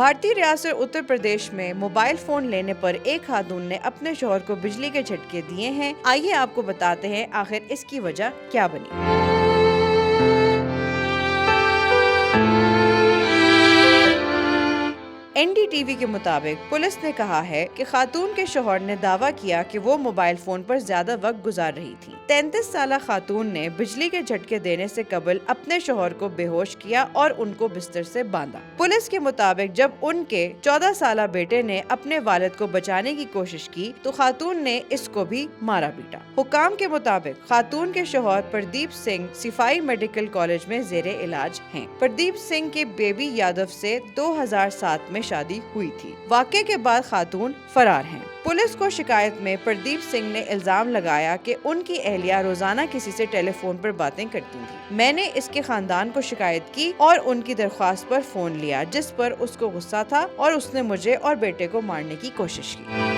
भारतीय रियासत उत्तर प्रदेश में मोबाइल फोन लेने पर एक खातून ने अपने शौहर को बिजली के झटके दिए हैं। आइए आपको बताते हैं आखिर इसकी वजह क्या बनी। एनडीटीवी के मुताबिक पुलिस ने कहा है कि खातून के शौहर ने दावा किया कि वो मोबाइल फोन पर ज्यादा वक्त गुजार रही थी। 33 साल खातून ने बिजली के झटके देने से कबल अपने शौहर को बेहोश किया और उनको बिस्तर से बांधा। पुलिस के मुताबिक जब उनके 14 साल बेटे ने अपने वालिद को बचाने की कोशिश की तो खातून ने इसको भी मारा पीटा। हुकाम के मुताबिक खातून के शौहर प्रदीप सिंह सिपाही मेडिकल कॉलेज में जेरे इलाज हैं। प्रदीप सिंह के बेबी यादव से 2007 में शादी हुई थी। वाक़े के बाद खातून फरार हैं। पुलिस को शिकायत में प्रदीप सिंह ने इल्जाम लगाया कि उनकी अहलिया रोजाना किसी से टेलीफोन पर बातें करती थी। मैंने इसके खानदान को शिकायत की और उनकी दरख्वास्त पर फोन लिया, जिस पर उसको गुस्सा था और उसने मुझे और बेटे को मारने की कोशिश की।